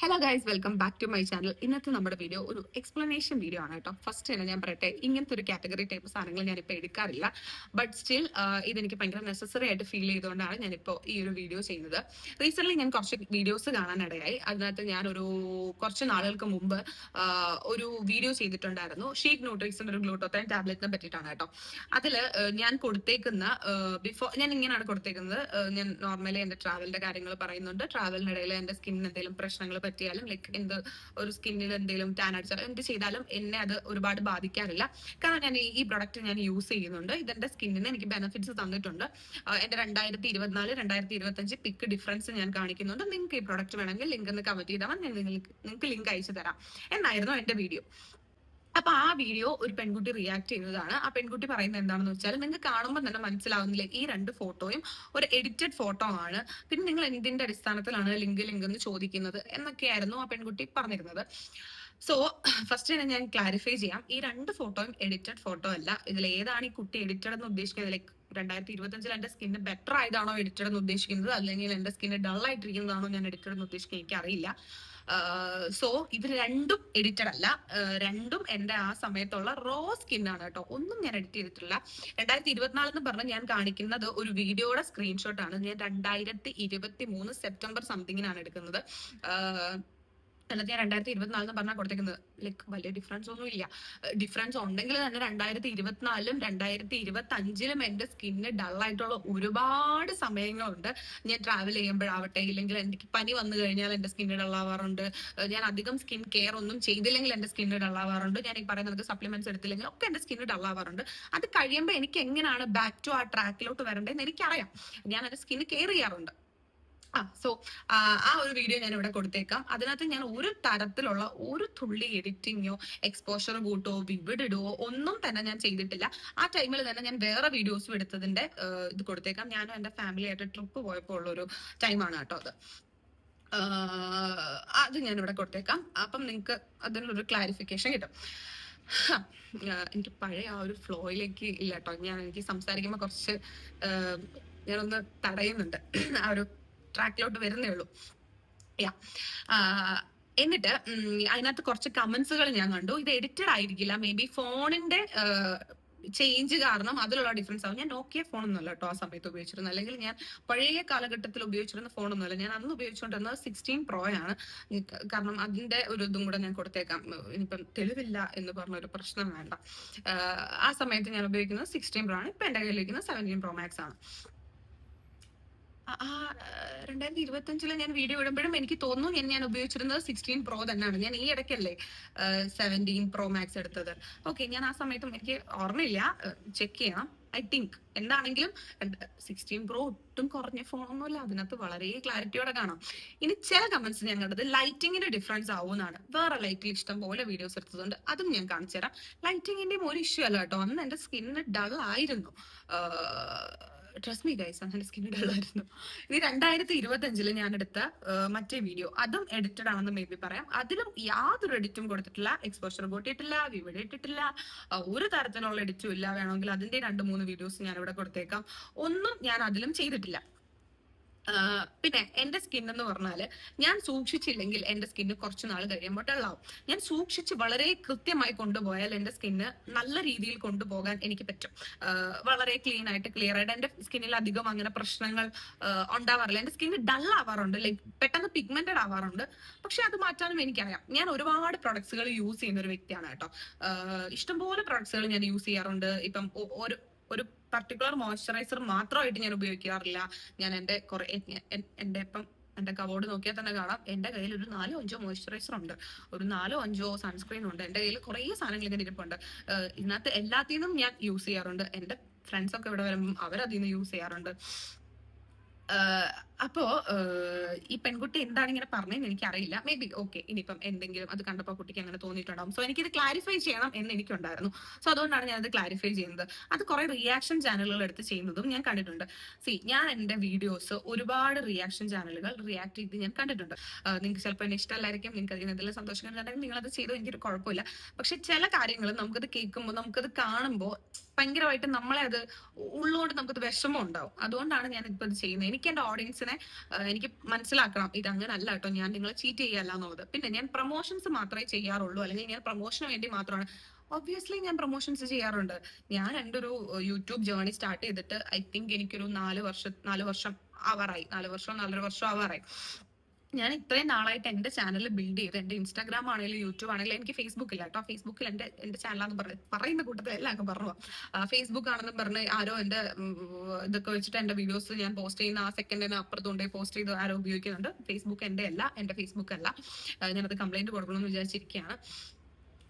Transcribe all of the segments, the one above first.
Hello guys, welcome back to my channel. ഇന്നത്തെ നമ്മുടെ video ഒരു എക്സ്പ്ലനേഷൻ വീഡിയോ ആണ് കേട്ടോ. ഫസ്റ്റ് തന്നെ ഞാൻ പറയട്ടെ, ഇങ്ങനത്തെ ഒരു കാറ്റഗറി ടൈപ്പ് സാധനങ്ങൾ ഞാനിപ്പോൾ എടുക്കാറില്ല. ബട്ട് സ്റ്റിൽ ഇതെനിക്ക് ഭയങ്കര നെസസറി ആയിട്ട് ഫീൽ ചെയ്തുകൊണ്ടാണ് ഞാനിപ്പോൾ ഈ ഒരു വീഡിയോ ചെയ്യുന്നത്. റീസെന്റ് ഞാൻ കുറച്ച് വീഡിയോസ് കാണാനിടയായി. അതിനകത്ത് ഞാനൊരു കുറച്ച് നാളുകൾക്ക് മുമ്പ് ഒരു വീഡിയോ ചെയ്തിട്ടുണ്ടായിരുന്നു. ഷീക്ക് ന്യൂട്രീസിന്റെ ഒരു ഗ്ലൂട്ടോത്തൈൻ ടാബ്ലറ്റിനെ പറ്റിയിട്ടാണ് കേട്ടോ. അതിൽ ഞാൻ കൊടുത്തേക്കുന്ന ഞാൻ ഇങ്ങനെയാണ് കൊടുത്തേക്കുന്നത്. ഞാൻ നോർമലി എന്റെ ട്രാവലിന്റെ കാര്യങ്ങൾ പറയുന്നുണ്ട്. ട്രാവലിനിടയിൽ എന്റെ സ്കിന്നിന് എന്തെങ്കിലും പ്രശ്നങ്ങൾ പറ്റിയാലും ലൈക്ക് എന്ത് ഒരു സ്കിന്നിൽ എന്തെങ്കിലും ടാൻ അടിച്ചാലും എന്ത് ചെയ്താലും എന്നെ അത് ഒരുപാട് ബാധിക്കാറില്ല. കാരണം ഞാൻ ഈ പ്രൊഡക്റ്റ് ഞാൻ യൂസ് ചെയ്യുന്നുണ്ട്. ഇതെന്റെ സ്കിന്നിന് എനിക്ക് ബെനിഫിറ്റ്സ് തന്നിട്ടുണ്ട്. എന്റെ 2024-2025 പിക്ക് ഡിഫറൻസ് ഞാൻ കാണിക്കുന്നുണ്ട്. നിങ്ങൾക്ക് ഈ പ്രൊഡക്റ്റ് വേണമെങ്കിൽ ലിങ്ക് ഒന്ന് കമന്റ് ചെയ്താൽ ഞാൻ നിങ്ങൾക്ക് ലിങ്ക് അയച്ചു തരാം എന്നായിരുന്നു എന്റെ വീഡിയോ. അപ്പൊ ആ വീഡിയോ ഒരു പെൺകുട്ടി റിയാക്ട് ചെയ്തതാണ്. ആ പെൺകുട്ടി പറയുന്നത് എന്താണെന്ന് വെച്ചാൽ, നിങ്ങൾക്ക് കാണുമ്പോൾ തന്നെ മനസ്സിലാവുന്നില്ല ഈ രണ്ട് ഫോട്ടോയും ഒരു എഡിറ്റഡ് ഫോട്ടോ ആണ്, പിന്നെ നിങ്ങൾ എന്തിന്റെ അടിസ്ഥാനത്തിലാണ് ലിങ്ക് എന്ന് ചോദിക്കുന്നത് എന്നൊക്കെയായിരുന്നു ആ പെൺകുട്ടി പറഞ്ഞിരുന്നത്. സോ ഫസ്റ്റ് തന്നെ ഞാൻ ക്ലാരിഫൈ ചെയ്യാം, ഈ രണ്ട് ഫോട്ടോയും എഡിറ്റഡ് ഫോട്ടോ അല്ല. ഇതിൽ ഏതാണ് ഈ കുട്ടി എഡിറ്റഡ് എന്ന് ഉദ്ദേശിക്കുന്നത്? ലൈക്ക് 2025 എന്റെ സ്കിന്ന് ബെറ്റർ ആയതാണോ എഡിറ്റഡ് എന്ന് ഉദ്ദേശിക്കുന്നത്, അല്ലെങ്കിൽ എന്റെ സ്കിന്ന് ഡൾ ആയിട്ടിരിക്കുന്നതാണോ ഞാൻ എഡിറ്റഡ് എന്ന് ഉദ്ദേശിക്കുന്നത് എനിക്കറിയില്ല. സോ ഇത് രണ്ടും എഡിറ്റഡ് അല്ല. രണ്ടും എന്റെ ആ സമയത്തുള്ള റോ സ്കിന്നാണ് കേട്ടോ. ഒന്നും ഞാൻ എഡിറ്റ് ചെയ്തിട്ടില്ല. 2024 എന്ന് പറഞ്ഞ് ഞാൻ കാണിക്കുന്നത് ഒരു വീഡിയോയുടെ സ്ക്രീൻഷോട്ട് ആണ്. ഞാൻ 2023 സെപ്റ്റംബർ സംതിങ്ങിനാണ് എടുക്കുന്നത്. എന്നിട്ട് ഞാൻ 2024 പറഞ്ഞാൽ കൊടുത്തേക്കുന്നത്. ലൈക്ക് വലിയ ഡിഫറൻസ് ഒന്നും ഇല്ല. ഡിഫറൻസ് ഉണ്ടെങ്കിൽ തന്നെ 2024-ലും 2025-ലും എന്റെ സ്കിന്ന് ഡൾ ആയിട്ടുള്ള ഒരുപാട് സമയങ്ങളുണ്ട്. ഞാൻ ട്രാവൽ ചെയ്യുമ്പോഴാവട്ടെ, ഇല്ലെങ്കിൽ എനിക്ക് പനി വന്നു കഴിഞ്ഞാൽ എന്റെ സ്കിന്ന് ഡൾ ആവാറുണ്ട്. ഞാൻ അധികം സ്കിൻ കെയർ ഒന്നും ചെയ്തില്ലെങ്കിൽ എന്റെ സ്കിന്ന് ഡൾ ആവാറുണ്ട്. ഞാൻ ഈ പറയുന്നത് സപ്ലിമെന്റ്സ് എടുത്തില്ലെങ്കിൽ ഒക്കെ എന്റെ സ്കിന്ന് ഡൾ ആവാറുണ്ട്. അത് കഴിയുമ്പോൾ എനിക്ക് എങ്ങനെയാണ് ബാക്ക് ടു ആ ട്രാക്കിലോട്ട് വരേണ്ടതെന്ന് എനിക്കറിയാം. ഞാൻ എന്റെ സ്കിന്ന് കെയർ ചെയ്യാറുണ്ട്. സോ ആ ഒരു വീഡിയോ ഞാൻ ഇവിടെ കൊടുത്തേക്കാം. അതിനകത്ത് ഞാൻ ഒരു തരത്തിലുള്ള ഒരു തുള്ളി എഡിറ്റിങ്ങോ എക്സ്പോഷർ കൂട്ടോ വിവിഡിടുവോ ഒന്നും തന്നെ ഞാൻ ചെയ്തിട്ടില്ല. ആ ടൈമിൽ തന്നെ ഞാൻ വേറെ വീഡിയോസും എടുത്തതിന്റെ ഇത് കൊടുത്തേക്കാം. ഞാനും എന്റെ ഫാമിലി ആയിട്ട് ട്രിപ്പ് പോയപ്പോൾ ഉള്ളൊരു ടൈമാണ് കേട്ടോ അത്. അത് ഞാൻ ഇവിടെ കൊടുത്തേക്കാം. അപ്പം നിങ്ങൾക്ക് അതിനൊരു ക്ലാരിഫിക്കേഷൻ കിട്ടും. എനിക്ക് പഴയ ആ ഒരു ഫ്ലോയിലേക്ക് ഇല്ല കേട്ടോ. എനിക്ക് സംസാരിക്കുമ്പോൾ കുറച്ച് ഞാനൊന്ന് തടയുന്നുണ്ട്. ആ ഒരു ട്രാക്കിലോട്ട് വരുന്നേ ഉള്ളൂ. എന്നിട്ട് അതിനകത്ത് കുറച്ച് കമന്റ്സുകൾ ഞാൻ കണ്ടു. ഇത് എഡിറ്റഡ് ആയിരിക്കില്ല, മേ ബി ഫോണിന്റെ ചേഞ്ച് കാരണം അതിലുള്ള ഡിഫറൻസ് ആവും. ഞാൻ നോക്കിയ ഫോണൊന്നുമല്ല കേട്ടോ ആ സമയത്ത് ഉപയോഗിച്ചിരുന്നത്, അല്ലെങ്കിൽ ഞാൻ പഴയ കാലഘട്ടത്തിൽ ഉപയോഗിച്ചിരുന്ന ഫോണൊന്നുമല്ല. ഞാൻ അന്ന് ഉപയോഗിച്ചുകൊണ്ടിരുന്നത് 16 Pro ആണ്. കാരണം അതിന്റെ ഒരു ഇതും കൂടെ ഞാൻ കൊടുത്തേക്കാം. ഇനിയിപ്പം തെളിവില്ല എന്ന് പറഞ്ഞൊരു പ്രശ്നം വേണ്ട. ആ സമയത്ത് ഞാൻ ഉപയോഗിക്കുന്നത് 16 Pro ആണ്. ഇപ്പൊ എന്റെ കയ്യിലിരിക്കുന്നത് 17 Pro Max ആണ്. 2025 ഞാൻ വീഡിയോ ഇടുമ്പോഴും എനിക്ക് തോന്നുന്നു ഞാൻ ഉപയോഗിച്ചിരുന്നത് 16 Pro തന്നെയാണ്. ഞാൻ ഈ ഇടയ്ക്കല്ലേ 17 Pro Max എടുത്തത്. ഓക്കെ, ഞാൻ ആ സമയത്തും എനിക്ക് ഓർമ്മയില്ല, ചെക്ക് ചെയ്യണം. ഐ തിങ്ക് എന്താണെങ്കിലും 16 Pro ഒട്ടും കുറഞ്ഞ ഫോണൊന്നുമല്ല. അതിനകത്ത് വളരെ ക്ലാരിറ്റിയോടെ കാണാം. ഇനി ചില കമന്റ്സ് ഞാൻ കണ്ടത് ലൈറ്റിങ്ങിന്റെ ഡിഫറൻസ് ആവുമെന്നാണ്. വേറെ ലൈറ്റിൽ ഇഷ്ടം പോലെ വീഡിയോസ് എടുത്തതുകൊണ്ട് അതും ഞാൻ കാണിച്ചു തരാം. ലൈറ്റിങ്ങിന്റെയും ഒരു ഇഷ്യൂ അല്ല കേട്ടോ. അന്ന് എന്റെ സ്കിന്ന് ഡൾ ആയിരുന്നു. ട്രസ്റ്റ് മീ ഗൈസ്, അങ്ങനെ സ്കിൻ ഡള്ളായിരുന്നു. ഇനി 2025 ഞാൻ എടുത്ത മറ്റേ വീഡിയോ, അതും എഡിറ്റഡ് ആണെന്ന് മേ ബി പറയാം. അതിലും യാതൊരു എഡിറ്റും കൊടുത്തിട്ടില്ല, എക്സ്പോഷർ കൂട്ടിയിട്ടില്ല, വിവിഡ് ഇട്ടിട്ടില്ല, ഒരു തരത്തിലുള്ള എഡിറ്റും ഇല്ല. വേണമെങ്കിൽ അതിന്റെ 2-3 വീഡിയോസ് ഞാൻ ഇവിടെ കൊടുത്തേക്കാം. ഒന്നും ഞാൻ അതിലും ചെയ്തിട്ടില്ല. പിന്നെ എന്റെ സ്കിൻ എന്ന് പറഞ്ഞാല്, ഞാൻ സൂക്ഷിച്ചില്ലെങ്കിൽ എന്റെ സ്കിന്ന് കുറച്ച് നാൾ കഴിയുമ്പോൾ ഡള്ളാവും. ഞാൻ സൂക്ഷിച്ച് വളരെ കൃത്യമായി കൊണ്ടുപോയാൽ എന്റെ സ്കിന്ന് നല്ല രീതിയിൽ കൊണ്ടുപോകാൻ എനിക്ക് പറ്റും. വളരെ ക്ലീൻ ആയിട്ട് ക്ലിയർ ആയിട്ട് എന്റെ സ്കിന്നിൽ അധികം അങ്ങനെ പ്രശ്നങ്ങൾ ഉണ്ടാവാറില്ല. എന്റെ സ്കിന്ന് ഡൾ ആവാറുണ്ട്, ലൈക്ക് പെട്ടെന്ന് പിഗ്മെന്റഡ് ആവാറുണ്ട്. പക്ഷെ അത് മാറ്റാനും എനിക്കറിയാം. ഞാൻ ഒരുപാട് പ്രൊഡക്ട്സുകൾ യൂസ് ചെയ്യുന്ന ഒരു വ്യക്തിയാണ് കേട്ടോ. ഇഷ്ടംപോലെ പ്രൊഡക്ട്സുകൾ ഞാൻ യൂസ് ചെയ്യാറുണ്ട്. ഇപ്പം ഒരു പർട്ടിക്കുലർ മോയ്സ്ചറൈസർ മാത്രമായിട്ട് ഞാൻ ഉപയോഗിക്കാറില്ല. ഞാൻ എന്റെ ഇപ്പം എന്റെ കബോർഡ് നോക്കിയാൽ തന്നെ കാണാം, എന്റെ കയ്യിൽ ഒരു 4-5 മോയ്സ്ചറൈസർ ഉണ്ട്, ഒരു 4-5 സൺസ്ക്രീൻ ഉണ്ട്. എന്റെ കയ്യിൽ കുറെ സാധനങ്ങൾ ഇങ്ങനെ ഇരിപ്പുണ്ട്. ഇതിനകത്ത് എല്ലാത്തിനും ഞാൻ യൂസ് ചെയ്യാറുണ്ട്. എന്റെ ഫ്രണ്ട്സ് ഒക്കെ ഇവിടെ വരുമ്പോൾ അവരതിൽ നിന്ന് യൂസ് ചെയ്യാറുണ്ട്. അപ്പോ ഈ പെൺകുട്ടി എന്താണ് ഇങ്ങനെ പറഞ്ഞതെന്ന് എനിക്കറിയില്ല. മേ ബി ഓക്കെ, ഇനിയിപ്പം എന്തെങ്കിലും അത് കണ്ടപ്പോൾ കുട്ടിക്ക് അങ്ങനെ തോന്നിയിട്ടുണ്ടാവും. സോ എനിക്കിത് ക്ലാരിഫൈ ചെയ്യണം എന്ന് എനിക്കുണ്ടായിരുന്നു. സോ അതുകൊണ്ടാണ് ഞാനത് ക്ലാരിഫൈ ചെയ്യുന്നത്. അത് കുറെ റിയാക്ഷൻ ചാനലുകൾ എടുത്ത് ചെയ്യുന്നതും ഞാൻ കണ്ടിട്ടുണ്ട്. ഞാൻ എന്റെ വീഡിയോസ് ഒരുപാട് റിയാക്ഷൻ ചാനലുകൾ റിയാക്ട് ചെയ്ത് ഞാൻ കണ്ടിട്ടുണ്ട്. നിങ്ങൾക്ക് ചിലപ്പോൾ എന്നെ ഇഷ്ടമല്ലായിരിക്കും, നിങ്ങൾക്ക് അതിന് എന്തെങ്കിലും സന്തോഷം കണ്ടിട്ടുണ്ടെങ്കിൽ നിങ്ങൾ അത് ചെയ്തോ, എനിക്കൊരു കുഴപ്പമില്ല. പക്ഷെ ചില കാര്യങ്ങൾ നമുക്കത് കേൾക്കുമ്പോൾ, നമുക്കത് കാണുമ്പോൾ ഭയങ്കരമായിട്ട് നമ്മളെ അത് ഉള്ളോണ്ട് നമുക്കത് വിഷമം ഉണ്ടാവും. അതുകൊണ്ടാണ് ഞാൻ ഇപ്പൊ ഇത് ചെയ്യുന്നത്. എനിക്ക് എന്റെ ഓഡിയൻസിനെ എനിക്ക് മനസ്സിലാക്കണം, ഇത് അങ്ങനെ അല്ല കേട്ടോ, ഞാൻ നിങ്ങളെ ചീറ്റ് ചെയ്യല്ല എന്നുള്ളത്. പിന്നെ ഞാൻ പ്രൊമോഷൻസ് മാത്രമേ ചെയ്യാറുള്ളൂ, അല്ലെങ്കിൽ ഞാൻ പ്രൊമോഷന് വേണ്ടി മാത്രമാണ്. ഒബ്വിയസ്ലി ഞാൻ പ്രൊമോഷൻസ് ചെയ്യാറുണ്ട്. ഞാൻ എൻ്റെ ഒരു യൂട്യൂബ് ജേർണി സ്റ്റാർട്ട് ചെയ്തിട്ട് ഐ തിങ്ക് എനിക്കൊരു 4 വർഷം ആവാറായി. 4 വർഷം 4.5 വർഷം ആവാറായി. ഞാൻ ഇത്രയും നാളായിട്ട് എന്റെ ചാനൽ ബിൽഡ് ചെയ്ത്, എന്റെ ഇൻസ്റ്റാഗ്രാം ആണെങ്കിലും യൂട്യൂബ് ആണെങ്കിലും, എനിക്ക് ഫേസ്ബുക്ക് ഇല്ല കേട്ടോ. ഫേസ്ബുക്കിൽ എന്റെ ചാനലാന്ന് പറയുന്ന കൂട്ടത്തിൽ എല്ലാവർക്കും പറഞ്ഞു. ഫേസ്ബുക്ക് ആണെന്ന് പറഞ്ഞ് ആരോ എന്റെ ഇതൊക്കെ വെച്ചിട്ട് എന്റെ വീഡിയോസ് ഞാൻ പോസ്റ്റ് ചെയ്യുന്ന ആ സെക്കൻഡിന് അപ്പുറത്തുകൊണ്ട് പോസ്റ്റ് ചെയ്ത് ആരോ ഉപയോഗിക്കുന്നുണ്ട്. ഫേസ്ബുക്ക് എന്റെ ഫേസ്ബുക്ക് അല്ല. ഞാനത് കംപ്ലൈന്റ് കൊടുക്കണമെന്ന് വിചാരിച്ചിരിക്കുകയാണ്.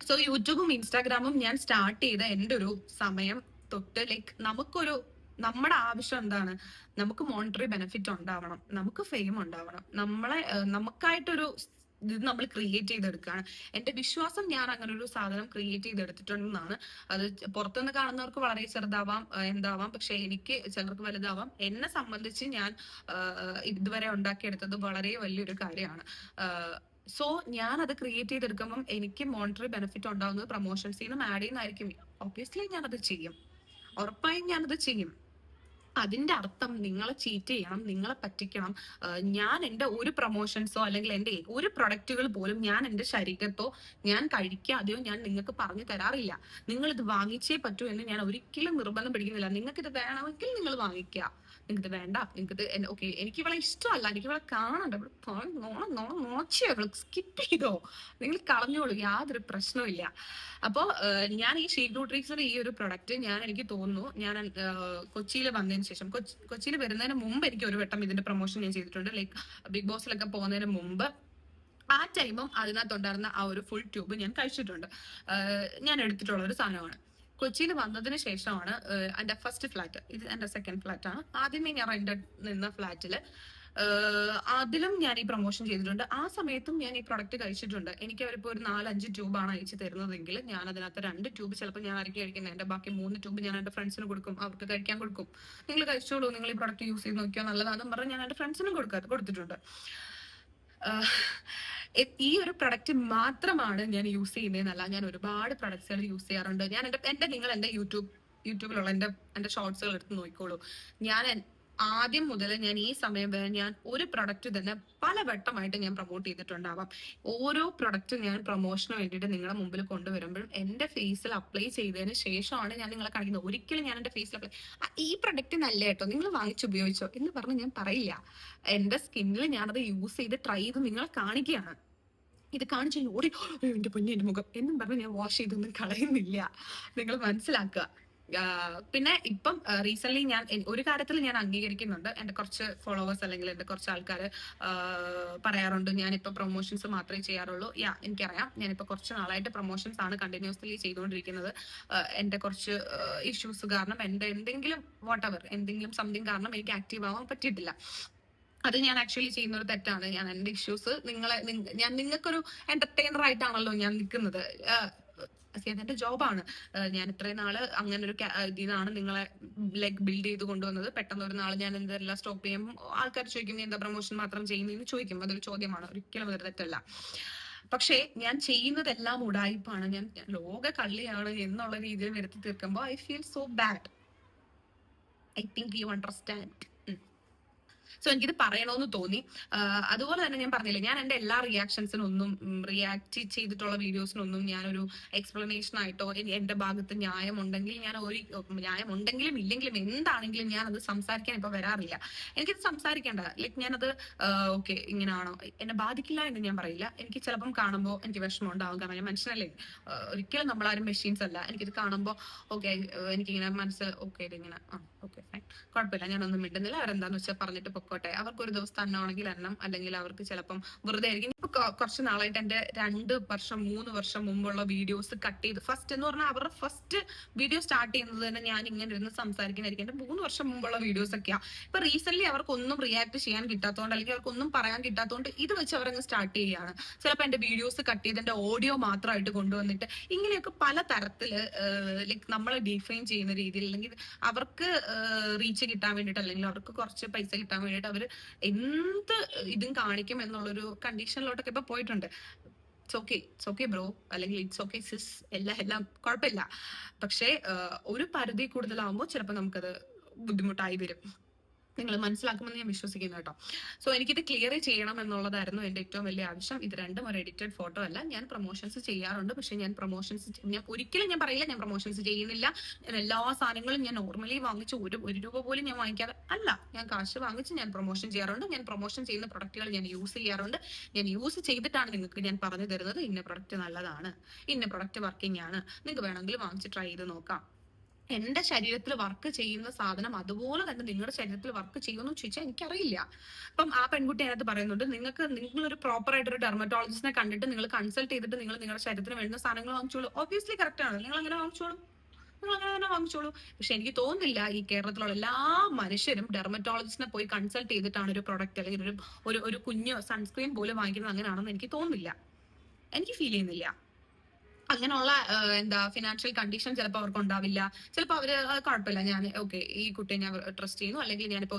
സോ യൂട്യൂബും ഇൻസ്റ്റാഗ്രാമും ഞാൻ സ്റ്റാർട്ട് ചെയ്ത എൻ്റെ ഒരു സമയം തൊട്ട് ലൈക്ക് നമ്മുടെ ആവശ്യം എന്താണ്, നമുക്ക് മോണിറ്ററി ബെനിഫിറ്റ് ഉണ്ടാവണം, നമുക്ക് ഫെയിം ഉണ്ടാവണം, നമുക്കായിട്ടൊരു ഇത് നമ്മൾ ക്രിയേറ്റ് ചെയ്തെടുക്കുകയാണ്. എന്റെ വിശ്വാസം, ഞാൻ അങ്ങനെ ഒരു സാധനം ക്രിയേറ്റ് ചെയ്തെടുത്തിട്ടുണ്ടെന്നാണ്. അത് പുറത്തുനിന്ന് കാണുന്നവർക്ക് വളരെ ചെറുതാവാം, എന്താവാം, പക്ഷെ എനിക്ക് ചിലർക്ക് വലുതാവാം. എന്നെ സംബന്ധിച്ച് ഞാൻ ഇതുവരെ ഉണ്ടാക്കിയെടുത്തത് വളരെ വലിയൊരു കാര്യമാണ്. സോ ഞാൻ അത് ക്രിയേറ്റ് ചെയ്തെടുക്കുമ്പോൾ എനിക്ക് മോണിറ്ററി ബെനിഫിറ്റ് ഉണ്ടാവുന്നത് പ്രൊമോഷൻസിൽ നിന്നും ആഡ് ചെയ്യുന്നതായിരിക്കും. ഒബ്വിയസ്ലി ഞാനത് ചെയ്യും, ഉറപ്പായും ഞാനത് ചെയ്യും. അതിന്റെ അർത്ഥം നിങ്ങളെ ചീറ്റ് ചെയ്യണം, നിങ്ങളെ പറ്റിക്കണം. ഞാൻ എന്റെ ഒരു പ്രൊമോഷൻസോ അല്ലെങ്കിൽ എന്റെ ഒരു പ്രൊഡക്റ്റുകൾ പോലും ഞാൻ എന്റെ ശരീരത്തോ ഞാൻ കഴിക്കാതെയോ ഞാൻ നിങ്ങൾക്ക് പറഞ്ഞു തരാറില്ല. നിങ്ങൾ ഇത് വാങ്ങിച്ചേ പറ്റൂ എന്ന് ഞാൻ ഒരിക്കലും നിർബന്ധം പിടിക്കുന്നില്ല. നിങ്ങൾക്ക് ഇത് വേണമെങ്കിൽ നിങ്ങൾ വാങ്ങിക്കുക, നിങ്ങൾക്ക് ഇത് വേണ്ട, നിങ്ങൾക്ക് ഇത് ഓക്കെ, എനിക്ക് ഇവളെ ഇഷ്ടമല്ല, എനിക്ക് ഇവളെ കാണണ്ട, നോച്ചിയോ, സ്കിപ്പ് ചെയ്തോ, നിങ്ങൾ കളഞ്ഞോളൂ, യാതൊരു പ്രശ്നവും ഇല്ല. അപ്പോ ഞാൻ ഈ ഷീ ന്യൂട്രീസിന്റെ ഈ ഒരു പ്രൊഡക്റ്റ് എനിക്ക് തോന്നുന്നു, ഞാൻ കൊച്ചിയിൽ വന്നതിന് ശേഷം, കൊച്ചിയിൽ വരുന്നതിന് മുമ്പ് എനിക്ക് ഒരു വട്ടം ഇതിന്റെ പ്രൊമോഷൻ ഞാൻ ചെയ്തിട്ടുണ്ട്. ലൈക്ക് ബിഗ് ബോസിലൊക്കെ പോകുന്നതിന് മുമ്പ് ആ ടൈമും അതിനകത്തുണ്ടായിരുന്ന ആ ഒരു ഫുൾ ട്യൂബ് ഞാൻ കഴിച്ചിട്ടുണ്ട്. ഞാൻ എടുത്തിട്ടുള്ള ഒരു സാധനമാണ്. കൊച്ചിയിൽ വന്നതിന് ശേഷമാണ് എന്റെ ഫസ്റ്റ് ഫ്ലാറ്റ്, ഇത് എന്റെ സെക്കൻഡ് ഫ്ലാറ്റ് ആണ്. ആദ്യമേ ഞാൻ റെന്റഡ് നിന്ന ഫ്ലാറ്റില് അതിലും ഞാൻ ഈ പ്രൊമോഷൻ ചെയ്തിട്ടുണ്ട്. ആ സമയത്തും ഞാൻ ഈ പ്രൊഡക്റ്റ് കഴിച്ചിട്ടുണ്ട്. എനിക്ക് അവരിപ്പോ ഒരു 4-5 ട്യൂബാണ് അയച്ചു തരുന്നതെങ്കിൽ ഞാൻ അതിനകത്ത് 2 ട്യൂബ് ചിലപ്പോൾ ഞാൻ ആയിരിക്കും കഴിക്കുന്നത്. എന്റെ ബാക്കി 3 ട്യൂബ് ഞാൻ എന്റെ ഫ്രണ്ട്സിന് കൊടുക്കും, അവർക്ക് കഴിക്കാൻ കൊടുക്കും. നിങ്ങൾ കഴിച്ചോളൂ, നിങ്ങൾ ഈ പ്രൊഡക്റ്റ് യൂസ് ചെയ്ത് നോക്കിയോ, നല്ലതാണെന്ന് പറഞ്ഞ് ഞാൻ എന്റെ ഫ്രണ്ട്സിനും കൊടുത്തിട്ടുണ്ട്. ഈ ഒരു പ്രൊഡക്റ്റ് മാത്രമാണ് ഞാൻ യൂസ് ചെയ്യുന്നതെന്നല്ല, ഞാൻ ഒരുപാട് പ്രൊഡക്ട്സുകൾ യൂസ് ചെയ്യാറുണ്ട്. ഞാൻ നിങ്ങൾ എന്റെ യൂട്യൂബിലുള്ള എന്റെ ഷോർട്സുകൾ എടുത്ത് നോക്കിക്കോളൂ. ഞാൻ ആദ്യം മുതൽ ഞാൻ ഈ സമയം വരെ ഞാൻ ഒരു പ്രൊഡക്റ്റ് തന്നെ പലവട്ടമായിട്ട് ഞാൻ പ്രൊമോട്ട് ചെയ്തിട്ടുണ്ടാവാം. ഓരോ പ്രൊഡക്റ്റ് ഞാൻ പ്രൊമോഷന് വേണ്ടിയിട്ട് നിങ്ങളുടെ മുമ്പിൽ കൊണ്ടുവരുമ്പോഴും എന്റെ ഫേസിൽ അപ്ലൈ ചെയ്തതിന് ശേഷമാണ് ഞാൻ നിങ്ങളെ കാണിക്കുന്നത്. ഒരിക്കലും ഞാൻ എന്റെ ഫേസിൽ അപ്ലൈ ഈ പ്രൊഡക്റ്റ് നല്ല കേട്ടോ, നിങ്ങൾ വാങ്ങിച്ചുപയോഗിച്ചോ എന്ന് പറഞ്ഞ് ഞാൻ പറയില്ല. എന്റെ സ്കിന്നിൽ ഞാനത് യൂസ് ചെയ്ത് ട്രൈ ചെയ്ത് നിങ്ങളെ കാണിക്കുകയാണ്. ഇത് കാണിച്ചു ഓടി എന്റെ പൊന്നി എന്റെ മുഖം എന്നും പറഞ്ഞ് ഞാൻ വാഷ് ചെയ്തൊന്നും കളയുന്നില്ല, നിങ്ങൾ മനസ്സിലാക്കുക. പിന്നെ ഇപ്പം റീസെന്റ് ഞാൻ ഒരു കാര്യത്തിൽ ഞാൻ അംഗീകരിക്കുന്നുണ്ട്. എന്റെ കുറച്ച് ഫോളോവേഴ്സ് അല്ലെങ്കിൽ എന്റെ കുറച്ച് ആൾക്കാർ പറയാറുണ്ട് ഞാനിപ്പോ പ്രൊമോഷൻസ് മാത്രമേ ചെയ്യാറുള്ളൂ. എനിക്കറിയാം, ഞാനിപ്പോ കുറച്ച് നാളായിട്ട് പ്രൊമോഷൻസ് ആണ് കണ്ടിന്യൂസ്ലി ചെയ്തുകൊണ്ടിരിക്കുന്നത്. എന്റെ കുറച്ച് ഇഷ്യൂസ് കാരണം, എന്റെ എന്തെങ്കിലും എന്തെങ്കിലും സംതിങ് കാരണം എനിക്ക് ആക്റ്റീവ് ആവാൻ പറ്റിയിട്ടില്ല. അത് ഞാൻ ആക്ച്വലി ചെയ്യുന്ന ഒരു തെറ്റാണ്. ഞാൻ എന്റെ ഇഷ്യൂസ് ഞാൻ നിങ്ങൾക്കൊരു എന്റർടൈനർ ആയിട്ടാണല്ലോ ഞാൻ നിൽക്കുന്നത്. എന്റെ ജോബാണ്. ഞാൻ ഇത്രയും നാള് അങ്ങനെ ഒരു ഇതിനാണ് നിങ്ങളെ ലൈക്ക് ബിൽഡ് ചെയ്ത് കൊണ്ടുവന്നത്. പെട്ടെന്ന് ഒരു നാൾ ഞാൻ എന്തെല്ലാം സ്റ്റോപ്പ് ചെയ്യുമ്പോൾ ആൾക്കാർ ചോദിക്കും എന്താ പ്രൊമോഷൻ മാത്രം ചെയ്യുന്നതെന്ന് ചോദിക്കും. അതൊരു ചോദ്യമാണ്, ഒരിക്കലും അതൊരു തെറ്റല്ല. പക്ഷേ ഞാൻ ചെയ്യുന്നതെല്ലാം ഉടായിപ്പാണ്, ഞാൻ ലോക കള്ളിയാണ് എന്നുള്ള രീതിയിൽ വരുത്തി തീർക്കുമ്പോൾ I feel so bad. I think you understand. So എനിക്കിത് പറയണമെന്ന് തോന്നി. അതുപോലെ തന്നെ ഞാൻ പറഞ്ഞില്ലേ, ഞാൻ എന്റെ എല്ലാ റിയാക്ഷൻസിനൊന്നും റിയാക്ട് ചെയ്തിട്ടുള്ള വീഡിയോസിനൊന്നും ഞാനൊരു എക്സ്പ്ലനേഷൻ ആയിട്ടോ എന്റെ ഭാഗത്ത് ന്യായമുണ്ടെങ്കിൽ ന്യായമുണ്ടെങ്കിലും ഇല്ലെങ്കിലും എന്താണെങ്കിലും ഞാൻ അത് സംസാരിക്കാൻ ഇപ്പൊ വരാറില്ല. എനിക്കിത് സംസാരിക്കേണ്ട, ലൈക്ക് ഞാനത് ഓക്കെ ഇങ്ങനെയാണോ എന്നെ ബാധിക്കില്ല എന്ന് ഞാൻ പറയില്ല. എനിക്ക് ചിലപ്പം കാണുമ്പോൾ എനിക്ക് വിഷമം ഉണ്ടാവും, കാരണം ഞാൻ മനുഷ്യനല്ലേ, ഒരിക്കലും നമ്മളാരും മെഷീൻസ് അല്ല. എനിക്കിത് കാണുമ്പോൾ ഓക്കെ എനിക്കിങ്ങനെ മനസ്സിൽ ഓക്കെ ഇതിങ്ങനെ ഓക്കെ ഫൈൻ, കുഴപ്പമില്ല, ഞാനൊന്നും മിണ്ടുന്നില്ല, അവരെന്താന്ന് വെച്ചാൽ പറഞ്ഞിട്ട് പൊക്കോട്ടെ. അവർക്ക് ഒരു ദിവസത്തെ അന്നമാണെങ്കിൽ അന്നം, അല്ലെങ്കിൽ അവർക്ക് ചിലപ്പം വെറുതെ ആയിരിക്കും. ഇപ്പൊ കുറച്ച് നാളായിട്ട് എന്റെ 2 വർഷം 3 വർഷം മുമ്പുള്ള വീഡിയോസ് കട്ട് ചെയ്ത്, ഫസ്റ്റ് എന്ന് പറഞ്ഞാൽ അവരുടെ ഫസ്റ്റ് വീഡിയോ സ്റ്റാർട്ട് ചെയ്യുന്നത് തന്നെ ഞാൻ ഇങ്ങനെ ഇരുന്ന് സംസാരിക്കുന്നതായിരിക്കും. എന്റെ 3 വർഷം മുമ്പുള്ള വീഡിയോസ് ഒക്കെയാ. ഇപ്പൊ റീസെന്റ് അവർക്കൊന്നും റിയാക്ട് ചെയ്യാൻ കിട്ടാത്തതുകൊണ്ട്, അല്ലെങ്കിൽ അവർക്കൊന്നും പറയാൻ കിട്ടാത്തതുകൊണ്ട് ഇത് വെച്ച് അവരങ്ങ് സ്റ്റാർട്ട് ചെയ്യുകയാണ്. ചിലപ്പോൾ എന്റെ വീഡിയോസ് കട്ട് ചെയ്ത് എന്റെ ഓഡിയോ മാത്രമായിട്ട് കൊണ്ടുവന്നിട്ട് ഇങ്ങനെയൊക്കെ പല തരത്തില് ലൈക്ക് നമ്മളെ ഡിഫൈൻ ചെയ്യുന്ന രീതിയിൽ, അല്ലെങ്കിൽ അവർക്ക് റീച്ച് കിട്ടാൻ വേണ്ടിയിട്ട്, അല്ലെങ്കിൽ അവർക്ക് കുറച്ച് പൈസ കിട്ടാൻ വേണ്ടിയിട്ട് അവർ എന്ത് ഇതും കാണിക്കും എന്നുള്ളൊരു കണ്ടീഷനിലോട്ടൊക്കെ ഇപ്പൊ പോയിട്ടുണ്ട്. ഇറ്റ്സ് ഓക്കെ ബ്രോ, അല്ലെങ്കിൽ ഇറ്റ്സ് ഓക്കെ സിസ്, എല്ലാം കുഴപ്പമില്ല. പക്ഷേ ഒരു പരിധി കൂടുതലാവുമ്പോൾ ചിലപ്പോൾ നമുക്കത് ബുദ്ധിമുട്ടായി വരും. നിങ്ങൾ മനസ്സിലാക്കുമെന്ന് ഞാൻ വിശ്വസിക്കുന്നു കേട്ടോ. സോ എനിക്കിത് ക്ലിയർ ചെയ്യണം എന്നുള്ളതായിരുന്നു എൻ്റെ ഏറ്റവും വലിയ ആവശ്യം. ഇത് രണ്ടും ഒരു എഡിറ്റഡ് ഫോട്ടോ അല്ല. ഞാൻ പ്രൊമോഷൻസ് ചെയ്യാറുണ്ട്, പക്ഷെ ഞാൻ ഒരിക്കലും ഞാൻ പറയില്ല ഞാൻ പ്രൊമോഷൻസ് ചെയ്യുന്നില്ല. ഞാൻ എല്ലാ സാധനങ്ങളും ഞാൻ നോർമലി വാങ്ങിച്ച് ഒരു രൂപ പോലും ഞാൻ വാങ്ങിക്കാതെ അല്ല, ഞാൻ കാശ് വാങ്ങിച്ച് ഞാൻ പ്രൊമോഷൻ ചെയ്യാറുണ്ട്. ഞാൻ പ്രൊമോഷൻ ചെയ്യുന്ന പ്രൊഡക്റ്റുകൾ ഞാൻ യൂസ് ചെയ്യാറുണ്ട്. ഞാൻ യൂസ് ചെയ്തിട്ടാണ് നിങ്ങൾക്ക് ഞാൻ പറഞ്ഞു തരുന്നത് ഇന്ന പ്രൊഡക്റ്റ് നല്ലതാണ്, ഇന്ന പ്രൊഡക്റ്റ് വർക്കിംഗ് ആണ്, നിങ്ങൾക്ക് വേണമെങ്കിൽ വാങ്ങിച്ച് ട്രൈ ചെയ്ത് നോക്കാം. എന്റെ ശരീരത്തിൽ വർക്ക് ചെയ്യുന്ന സാധനം അതുപോലെ തന്നെ നിങ്ങളുടെ ശരീരത്തിൽ വർക്ക് ചെയ്യുമെന്ന് ചോദിച്ചാൽ എനിക്കറിയില്ല. അപ്പം ആ പെൺകുട്ടി അതിനകത്ത് പറയുന്നുണ്ട്, നിങ്ങളൊരു പ്രോപ്പർ ആയിട്ട് ഒരു ഡെർമറ്റോളജിസ്റ്റിനെ കണ്ടിട്ട് നിങ്ങൾ കൺസൾട്ട് ചെയ്തിട്ട് നിങ്ങൾ നിങ്ങളുടെ ശരീരത്തിന് വേണ്ടുന്ന സാധനങ്ങൾ വാങ്ങിച്ചോളൂ. ഒബ്വിയസ്ലി കറക്റ്റ് ആണ്, നിങ്ങൾ അങ്ങനെ വാങ്ങിച്ചോളൂ, നിങ്ങൾ അങ്ങനെ തന്നെ വാങ്ങിച്ചോളൂ. പക്ഷെ എനിക്ക് തോന്നുന്നില്ല ഈ കേരളത്തിലുള്ള എല്ലാ മനുഷ്യരും ഡെർമറ്റോളജിസ്റ്റിനെ പോയി കൺസൾട്ട് ചെയ്തിട്ടാണ് ഒരു പ്രൊഡക്റ്റ് അല്ലെങ്കിൽ ഒരു കുഞ്ഞ് സൺസ്ക്രീൻ പോലും വാങ്ങിക്കുന്നത് അങ്ങനെയാണെന്ന് എനിക്ക് തോന്നുന്നില്ല, എനിക്ക് ഫീൽ ചെയ്യുന്നില്ല. അങ്ങനെയുള്ള ഫിനാൻഷ്യൽ കണ്ടീഷൻ ചിലപ്പോൾ അവർക്ക് ഉണ്ടാവില്ല. ചിലപ്പോൾ അവര് കുഴപ്പമില്ല, ഞാൻ ഓക്കെ ഈ കുട്ടിയെ ഞാൻ ട്രസ്റ്റ് ചെയ്യുന്നു, അല്ലെങ്കിൽ ഞാനിപ്പോ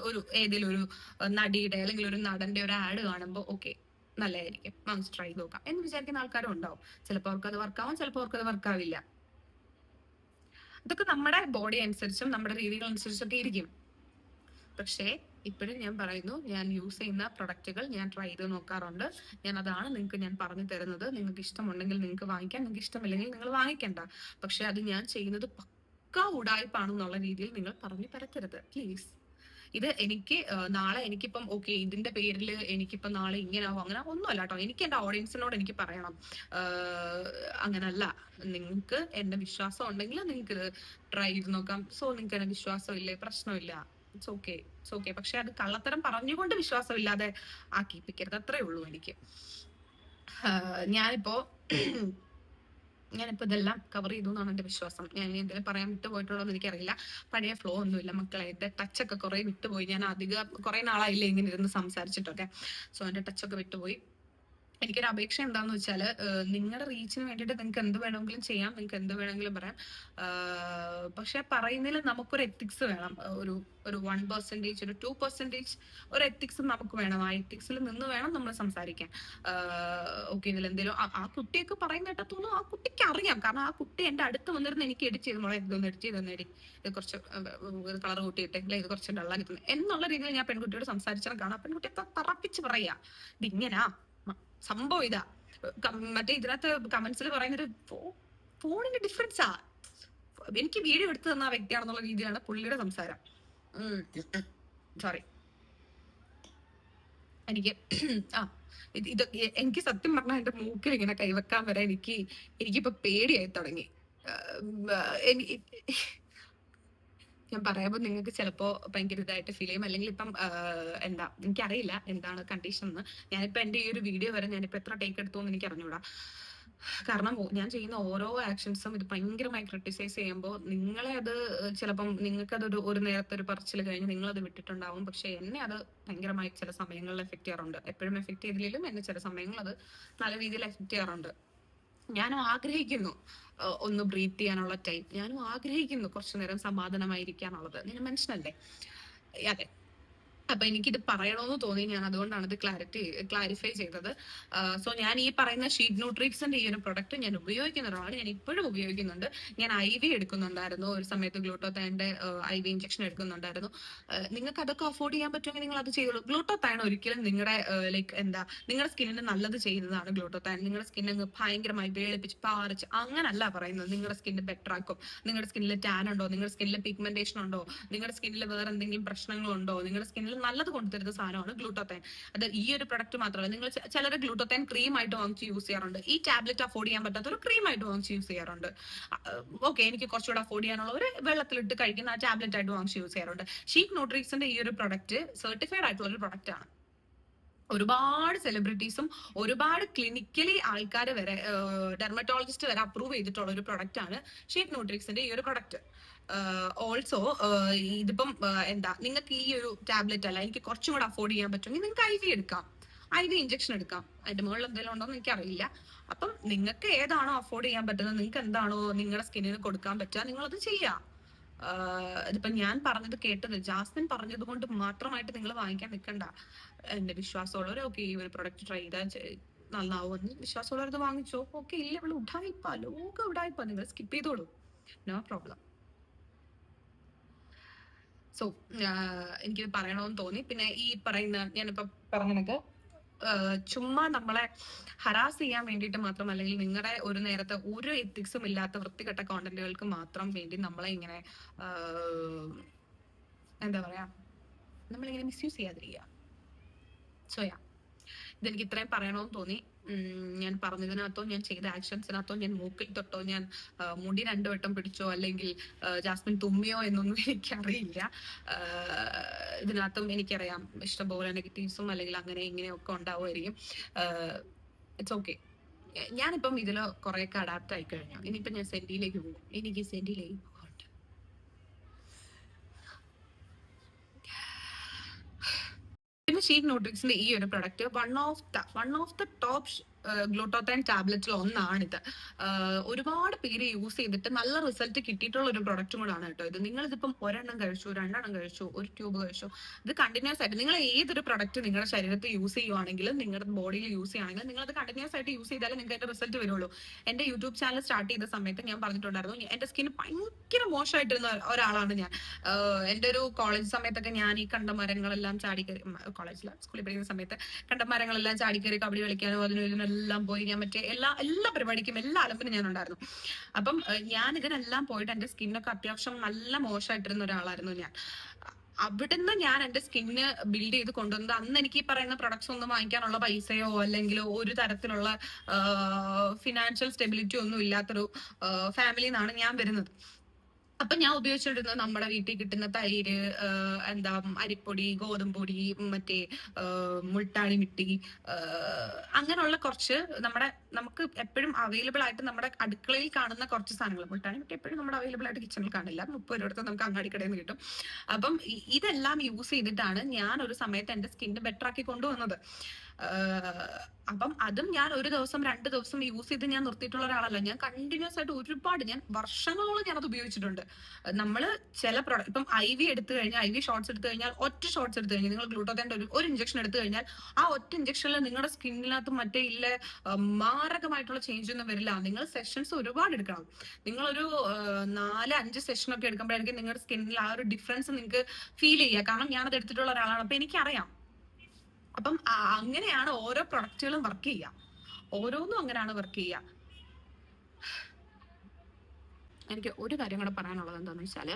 ഒരു ഏതെങ്കിലും ഒരു നടിയുടെ അല്ലെങ്കിൽ ഒരു നടന്റെ ഒരു ആഡ് കാണുമ്പോൾ ഓക്കെ നല്ലതായിരിക്കും, നമുക്ക് ട്രൈ ചെയ്ത് നോക്കാം എന്ന് വിചാരിക്കുന്ന ആൾക്കാരും ഉണ്ടാവും. ചിലപ്പോൾ അവർക്ക് അത് വർക്കാവും, ചിലപ്പോൾ അവർക്ക് അത് വർക്കാവില്ല. ഇതൊക്കെ നമ്മുടെ ബോഡി അനുസരിച്ചും നമ്മുടെ രീതികൾ അനുസരിച്ചൊക്കെ ഇരിക്കും. പക്ഷേ ഇപ്പോഴും ഞാൻ പറയുന്നു, ഞാൻ യൂസ് ചെയ്യുന്ന പ്രൊഡക്റ്റുകൾ ഞാൻ ട്രൈ ചെയ്ത് നോക്കാറുണ്ട്. അതാണ് നിങ്ങൾക്ക് ഞാൻ പറഞ്ഞു തരുന്നത്. നിങ്ങൾക്ക് ഇഷ്ടമുണ്ടെങ്കിൽ നിങ്ങൾക്ക് വാങ്ങിക്കാം, നിങ്ങൾക്ക് ഇഷ്ടമില്ലെങ്കിൽ നിങ്ങൾ വാങ്ങിക്കണ്ട. പക്ഷെ അത് ഞാൻ ചെയ്യുന്നത് പക്കാ ഉടായ്പാണെന്നുള്ള രീതിയിൽ നിങ്ങൾ പറഞ്ഞു പരത്തരുത് പ്ലീസ്. ഇത് എനിക്ക് നാളെ എനിക്കിപ്പം ഓക്കെ ഇതിന്റെ പേരിൽ എനിക്കിപ്പം നാളെ ഇങ്ങനെ ആവും അങ്ങനെ ഒന്നുമല്ല കേട്ടോ. എനിക്ക് എന്റെ ഓഡിയൻസിനോട് എനിക്ക് പറയണം, അങ്ങനല്ല. നിങ്ങൾക്ക് എന്റെ വിശ്വാസം ഉണ്ടെങ്കിൽ നിങ്ങൾക്ക് ഇത് ട്രൈ ചെയ്ത് നോക്കാം. സോ നിങ്ങൾക്ക് എന്നെ വിശ്വാസം ഇല്ലേ, പ്രശ്നമില്ല, ഇറ്റ്സ് ഓക്കെ. പക്ഷെ അത് കള്ളത്തരം പറഞ്ഞുകൊണ്ട് വിശ്വാസമില്ലാതെ ആക്കിപ്പിക്കരുത്, അത്രേ ഉള്ളൂ എനിക്ക്. ഞാനിപ്പോ ഇതെല്ലാം കവർ ചെയ്തു എന്നാണ് എന്റെ വിശ്വാസം. ഞാൻ എന്തെങ്കിലും പറയാൻ വിട്ടുപോയിട്ടുള്ളൂ എന്ന് എനിക്കറിയില്ല. പഴയ ഫ്ലോ ഒന്നുമില്ല മക്കളെ, എന്റെ ടച്ചൊക്കെ കുറെ വിട്ടുപോയി. ഞാൻ കുറെ നാളായില്ലേ ഇങ്ങനെ ഇരുന്ന് സംസാരിച്ചിട്ടൊക്കെ. സോ എന്റെ ടച്ചൊക്കെ വിട്ടുപോയി. എനിക്കൊരു അപേക്ഷ എന്താന്ന് വെച്ചാൽ, നിങ്ങളുടെ റീച്ചിന് വേണ്ടിയിട്ട് നിങ്ങൾക്ക് എന്ത് വേണമെങ്കിലും ചെയ്യാം, നിങ്ങൾക്ക് എന്ത് വേണമെങ്കിലും പറയാം. പക്ഷെ പറയുന്നതിൽ നമുക്കൊരു എത്തിക്സ് വേണം. ഒരു 1%, ഒരു 2% ഒരു എത്തിക്സ് നമുക്ക് വേണം. ആ എത്തിക്സിൽ നിന്ന് വേണം നമ്മൾ സംസാരിക്കാൻ. ഓക്കെ, ഇതിൽ എന്തെങ്കിലും ആ കുട്ടിയൊക്കെ പറയുന്ന കേട്ടത്തോന്നും ആ കുട്ടിക്ക് അറിയാം. കാരണം ആ കുട്ടി എന്റെ അടുത്ത് വന്നിരുന്ന് എനിക്ക് എഡിറ്റ് ചെയ്ത് മോളെ ഇതൊന്ന് എഡിറ്റ് ചെയ്ത് നേടി, ഇത് കുറച്ച് കളർ കൂട്ടിയിട്ട് അല്ലെ ഇത് കുറച്ച് ഡള്ളാക്കി തന്നെ എന്നുള്ള രീതിയിൽ ഞാൻ പെൺകുട്ടിയോട് സംസാരിച്ചാൽ കാണാം. പെൺകുട്ടിയെ തറപ്പിച്ച് പറയാ ഇതിങ്ങനാ സംഭവം, ഇതാ മറ്റേ ഇതിനകത്ത് കമന്റ്സിൽ പറയുന്നൊരു ഫോണിന്റെ ഡിഫറൻസാ. എനിക്ക് വീഡിയോ എടുത്തു തന്ന ആ വ്യക്തിയാണെന്നുള്ള രീതിയിലാണ് പുള്ളിയുടെ സംസാരം. സോറി, എനിക്ക് ഇതൊക്കെ എനിക്ക് സത്യം പറഞ്ഞാൽ എന്റെ മൂക്കിൽ ഇങ്ങനെ കൈവെക്കാൻ വരെ എനിക്കിപ്പോ പേടിയായി തുടങ്ങി. ഞാൻ പറയുമ്പോൾ നിങ്ങൾക്ക് ചിലപ്പോ ഭയങ്കര ഇതായിട്ട് ഫീൽ ചെയ്യും, അല്ലെങ്കിൽ ഇപ്പം എനിക്കറിയില്ല എന്താണ് കണ്ടീഷൻ എന്ന്. ഞാനിപ്പോ എന്റെ ഈ ഒരു വീഡിയോ വരെ ഞാനിപ്പോ എത്ര ടേക്ക് എടുത്തു എന്ന് എനിക്ക് അറിഞ്ഞൂടാ. കാരണം ഞാൻ ചെയ്യുന്ന ഓരോ ആക്ഷൻസും ഇത് ഭയങ്കരമായി ക്രിട്ടിസൈസ് ചെയ്യുമ്പോൾ നിങ്ങളെ അത് ചിലപ്പം നിങ്ങൾക്കതൊരു ഒരു നേരത്തെ ഒരു പറച്ചിൽ കഴിഞ്ഞ് നിങ്ങളത് വിട്ടിട്ടുണ്ടാവും. പക്ഷെ എന്നെ അത് ഭയങ്കരമായി ചില സമയങ്ങളിൽ എഫക്ട് ചെയ്യാറുണ്ട്. എപ്പോഴും എഫക്ട് ചെയ്തില്ലെങ്കിലും എന്നെ ചില സമയങ്ങളിൽ അത് നല്ല രീതിയിൽ എഫക്ട് ചെയ്യാറുണ്ട്. ഞാനും ആഗ്രഹിക്കുന്നു ഒന്ന് ബ്രീത്ത് ചെയ്യാനുള്ള ടൈം. ഞാനും ആഗ്രഹിക്കുന്നു കുറച്ചു നേരം സമാധാനമായിരിക്കാനുള്ളത്. ഞാൻ മനുഷ്യനല്ലേ, അതെ. അപ്പൊ എനിക്കിത് പറയണമെന്ന് തോന്നി, ഞാൻ അതുകൊണ്ടാണ് ഇത് ക്ലാരിഫൈ ചെയ്തത്. സോ ഞാൻ ഈ പറയുന്ന ഷീറ്റ് ന്യൂട്രിക്സിന്റെ ഈ ഒരു പ്രൊഡക്റ്റ് ഞാൻ ഉപയോഗിക്കുന്ന ഒരാളാണ്, ഞാൻ ഇപ്പോഴും ഉപയോഗിക്കുന്നുണ്ട്. ഞാൻ IV എടുക്കുന്നുണ്ടായിരുന്നു ഒരു സമയത്ത്, ഗ്ലൂട്ടോത്തൈൻ്റെ IV ഇഞ്ചക്ഷൻ എടുക്കുന്നുണ്ടായിരുന്നു. നിങ്ങൾക്ക് അതൊക്കെ അഫോർഡ് ചെയ്യാൻ പറ്റുമെങ്കിൽ നിങ്ങൾ അത് ചെയ്തോളൂ. ഗ്ലൂട്ടോത്തൈൻ ഒരിക്കലും നിങ്ങളുടെ നിങ്ങളുടെ സ്കിന്നിന് നല്ലത് ചെയ്യുന്നതാണ് ഗ്ലൂട്ടോത്തൈൻ. നിങ്ങളുടെ സ്കിന്നിന് ഭയങ്കരമായി വേളിപ്പിച്ച് പാറിച്ച് അങ്ങനല്ല പറയുന്നത്. നിങ്ങളുടെ സ്കിന്ന് ബെറ്റർ ആക്കും. നിങ്ങളുടെ സ്കിന്നിൽ ടാൻ ഉണ്ടോ, നിങ്ങളുടെ സ്കിന്നിൽ പിഗ്മെന്റേഷൻ ഉണ്ടോ, നിങ്ങളുടെ സ്കിന്നിൽ വേറെ എന്തെങ്കിലും പ്രശ്നങ്ങളുണ്ടോ, നിങ്ങളുടെ സ്കിന്നിൽ നല്ലത് കൊണ്ടുതരുന്ന സാധനമാണ് ഗ്ലൂട്ടോത്തൈൻ. അത് ഈ ഒരു പ്രൊഡക്റ്റ് മാത്രമല്ല, നിങ്ങൾ ചിലർ ഗ്ലൂട്ടോത്തൈൻ ക്രീം ആയിട്ട് വാങ്ങിച്ച് യൂസ് ചെയ്യാറുണ്ട്. ഈ ടാബ്ലറ്റ് അഫോർഡ് ചെയ്യാൻ പറ്റാത്ത ഒരു ക്രീം ആയിട്ട് വാങ്ങിച്ച് യൂസ് ചെയ്യാറുണ്ട്. ഓക്കെ, എനിക്ക് കുറച്ചുകൂടെ അഫോർഡ് ചെയ്യാനുള്ള ഒരു വെള്ളത്തിലിട്ട് കഴിക്കുന്ന ആ ടാബ്ലറ്റ് ആയിട്ട് വാങ്ങിച്ച് യൂസ് ചെയ്യാറുണ്ട്. ഷീറ്റ് ന്യൂട്രിക്സിന്റെ ഈ ഒരു പ്രൊഡക്റ്റ് സർട്ടിഫൈഡ് ആയിട്ടുള്ള ഒരു പ്രൊഡക്റ്റ് ആണ്. ഒരുപാട് സെലിബ്രിറ്റീസും ഒരുപാട് ക്ലിനിക്കലി ആൾക്കാർ വരെ ഡെർമറ്റോളജിസ്റ്റ് വരെ അപ്രൂവ് ചെയ്തിട്ടുള്ള ഒരു പ്രൊഡക്റ്റ് ആണ് ഷീറ്റ് ന്യൂട്രിക്സിന്റെ ഈ ഒരു പ്രൊഡക്റ്റ്. ഓൾസോ ഇതിപ്പം നിങ്ങൾക്ക് ഈ ഒരു ടാബ്ലറ്റ് അല്ല, എനിക്ക് കുറച്ചും കൂടെ അഫോർഡ് ചെയ്യാൻ പറ്റുമെങ്കിൽ നിങ്ങൾക്ക് IV എടുക്കാം, IV ഇഞ്ചക്ഷൻ എടുക്കാം. അതിന്റെ മുകളിൽ എന്തെങ്കിലും ഉണ്ടോ എന്ന് എനിക്കറിയില്ല. അപ്പം നിങ്ങൾക്ക് ഏതാണോ അഫോർഡ് ചെയ്യാൻ പറ്റുന്നത്, നിങ്ങൾക്ക് എന്താണോ നിങ്ങളുടെ സ്കിന്നിന് കൊടുക്കാൻ പറ്റുക, നിങ്ങളത് ചെയ്യാം. ഇതിപ്പോ ഞാൻ പറഞ്ഞത് കേട്ടത് ജാസ്മിൻ പറഞ്ഞത് കൊണ്ട് മാത്രമായിട്ട് നിങ്ങൾ വാങ്ങിക്കാൻ നിൽക്കണ്ട. എന്റെ വിശ്വാസമുള്ളവർ ഓക്കെ ഈ ഒരു പ്രൊഡക്റ്റ് ട്രൈ ചെയ്താൽ നന്നാവുമെന്ന് വിശ്വാസമുള്ളവരത് വാങ്ങിച്ചോ. ഓക്കെ, ഇല്ല ഇവിടെ ഉടായിപ്പാ, ലോക ഉടായിപ്പാ, നിങ്ങൾ സ്കിപ്പ് ചെയ്തോളൂ, നോ പ്രോബ്ലം. സോ എനിക്ക് പറയണമെന്ന് തോന്നി. പിന്നെ ഈ പറയുന്ന ഞാനിപ്പോ പറഞ്ഞത് ചുമ്മാ നമ്മളെ ഹറാസ് ചെയ്യാൻ വേണ്ടിയിട്ട് മാത്രം, അല്ലെങ്കിൽ നിങ്ങളുടെ ഒരു നേരത്തെ ഒരു എത്തിക്സും ഇല്ലാത്ത വൃത്തികെട്ട കോണ്ടന്റുകൾക്ക് മാത്രം വേണ്ടി നമ്മളെ ഇങ്ങനെ എന്താ പറയാ, നമ്മളിങ്ങനെ മിസ്യൂസ് ചെയ്യാതിരിക്കുക. സോ ഇതെനിക്ക് ഇത്രയും പറയണമെന്ന് തോന്നി. ഞാൻ പറഞ്ഞതിനകത്തോ ഞാൻ ചെയ്ത ആക്ഷൻസിനകത്തോ ഞാൻ മൂക്കിൽ തൊട്ടോ ഞാൻ മുടി 2 വട്ടം പിടിച്ചോ അല്ലെങ്കിൽ ജാസ്മിൻ തുമ്മിയോ എന്നൊന്നും എനിക്കറിയില്ല. ഇതിനകത്തും എനിക്കറിയാം ഇഷ്ടംപോലെ നെഗറ്റീവ്സും അല്ലെങ്കിൽ അങ്ങനെ ഇങ്ങനെയൊക്കെ ഉണ്ടാവുമായിരിക്കും. It's okay. ഞാനിപ്പം ഇതിൽ കുറെയൊക്കെ അഡാപ്റ്റ് ആയി കഴിഞ്ഞു. ഇനിയിപ്പം ഞാൻ സെന്റിയിലേക്ക് പോകും. എനിക്ക് സെന്റിയിലേക്ക് പോകണ്ട. പിന്നെ ഷീറ്റ് ന്യൂട്രിക്സിന്റെ ഈ ഒരു product one of the top glutathione ടാബ്ലറ്റിൽ ഒന്നാണിത്. ഒരുപാട് പേര് യൂസ് ചെയ്തിട്ട് നല്ല റിസൾട്ട് കിട്ടിയിട്ടുള്ള ഒരു പ്രൊഡക്റ്റും കൂടാണ് കേട്ടോ ഇത്. നിങ്ങൾ ഇതിപ്പം 1 കഴിച്ചു, 2 കഴിച്ചു, 1 ട്യൂബ് കഴിച്ചു, ഇത് കണ്ടിന്യൂസ് ആയിട്ട് നിങ്ങൾ ഏതൊരു പ്രൊഡക്റ്റ് നിങ്ങളുടെ ശരീരത്തിൽ യൂസ് ചെയ്യുവാണെങ്കിലും നിങ്ങളുടെ ബോഡിയിൽ യൂസ് ചെയ്യുകയാണെങ്കിലും നിങ്ങൾ അത് കണ്ടിന്യൂസ് ആയിട്ട് യൂസ് ചെയ്താലേ നിങ്ങൾക്ക് അതിന്റെ റിസൾട്ട് വരുള്ളൂ. എന്റെ യൂട്യൂബ് ചാനൽ സ്റ്റാർട്ട് ചെയ്ത സമയത്ത് ഞാൻ പറഞ്ഞിട്ടുണ്ടായിരുന്നു, എന്റെ സ്കിൻ ഭയങ്കര മോശമായിട്ടിരുന്ന ഒരാളാണ് ഞാൻ. എന്റെ ഒരു കോളേജ് സമയത്തൊക്കെ ഞാൻ ഈ കണ്ട മരങ്ങളെല്ലാം ചാടിക്കറി, കോളേജിൽ സ്കൂളിൽ പഠിക്കുന്ന സമയത്ത് കണ്ട മരങ്ങളെല്ലാം ചാടിക്കറി കബഡി കളിക്കാനോ അതിനെല്ലാം പോയി ഞാൻ മറ്റേ എല്ലാ പരിപാടിക്കും എല്ലാ അലമ്പിനും ഞാൻ ഉണ്ടായിരുന്നു. അപ്പം ഞാൻ ഇതിനെല്ലാം പോയിട്ട് എന്റെ സ്കിന്നൊക്കെ അത്യാവശ്യം നല്ല മോശമായിട്ടിരുന്ന ഒരാളായിരുന്നു ഞാൻ. അവിടുന്ന് ഞാൻ എന്റെ സ്കിന്ന് ബിൽഡ് ചെയ്ത് കൊണ്ടുവന്നത് അന്ന് എനിക്ക് ഈ പറയുന്ന പ്രൊഡക്ട്സ് ഒന്നും വാങ്ങിക്കാനുള്ള പൈസയോ അല്ലെങ്കിൽ ഒരു തരത്തിലുള്ള ഫിനാൻഷ്യൽ സ്റ്റെബിലിറ്റി ഒന്നും ഇല്ലാത്തൊരു ഫാമിലിയിൽ നിന്നാണ് ഞാൻ വരുന്നത്. അപ്പൊ ഞാൻ ഉപയോഗിച്ചിരുന്നത് നമ്മുടെ വീട്ടിൽ കിട്ടുന്ന തൈര്, എന്താ അരിപ്പൊടി, ഗോതമ്പൊടി, മറ്റേ മുൾട്ടാണി മിട്ടി, അങ്ങനെയുള്ള കുറച്ച് നമുക്ക് എപ്പോഴും അവൈലബിൾ ആയിട്ട് നമ്മുടെ അടുക്കളയിൽ കാണുന്ന കുറച്ച് സാധനങ്ങൾ. മുൾട്ടാണി മിട്ടി എപ്പോഴും നമ്മുടെ അവൈലബിൾ ആയിട്ട് കിച്ചണിൽ കാണില്ല, 30 രൂപ നമുക്ക് അങ്ങാടിക്കടയിൽ നിന്ന് കിട്ടും. അപ്പം ഇതെല്ലാം യൂസ് ചെയ്തിട്ടാണ് ഞാൻ ഒരു സമയത്ത് എന്റെ സ്കിന്ന് ബെറ്റർ ആക്കി കൊണ്ടുവന്നത്. അപ്പം അതും ഞാൻ 1 ദിവസം 2 ദിവസം യൂസ് ചെയ്ത് ഞാൻ നിർത്തിയിട്ടുള്ള ഒരാളല്ല. ഞാൻ കണ്ടിന്യൂസ് ആയിട്ട് ഒരുപാട്, ഞാൻ വർഷങ്ങളോളം ഞാൻ അത് ഉപയോഗിച്ചിട്ടുണ്ട്. നമ്മള് ചില പ്രോഡക്റ്റ് ഇപ്പം IV എടുത്തു കഴിഞ്ഞാൽ, IV ഷോർട്സ് എടുത്തു കഴിഞ്ഞാൽ, ഒറ്റ ഷോർട്സ് എടുത്തു കഴിഞ്ഞാൽ, നിങ്ങൾ ഗ്ലൂട്ടോത്തൈൻ്റെ ഒരു ഇഞ്ചക്ഷൻ എടുത്തു കഴിഞ്ഞാൽ ആ ഒറ്റ ഇഞ്ചക്ഷനിൽ നിങ്ങളുടെ സ്കിന്നിനകത്ത് മറ്റേ ഇല്ല മാരകമായിട്ടുള്ള ചേഞ്ച് ഒന്നും വരില്ല. നിങ്ങൾ സെഷൻസ് ഒരുപാട് എടുക്കണം. നിങ്ങളൊരു 4-5 സെഷനൊക്കെ എടുക്കുമ്പോഴായിരിക്കും നിങ്ങളുടെ സ്കിന്നിൽ ആ ഒരു ഡിഫറൻസ് നിങ്ങൾക്ക് ഫീൽ ചെയ്യുക. കാരണം ഞാനത് എടുത്തിട്ടുള്ള ഒരാളാണ്, അപ്പൊ എനിക്കറിയാം. അപ്പം അങ്ങനെയാണ് ഓരോ പ്രൊഡക്റ്റുകളും വർക്ക് ചെയ്യുക. ഓരോന്നും അങ്ങനെയാണ് വർക്ക് ചെയ്യുക. എനിക്ക് ഒരു കാര്യം കൂടെ പറയാനുള്ളത് എന്താണെന്ന് വെച്ചാല്,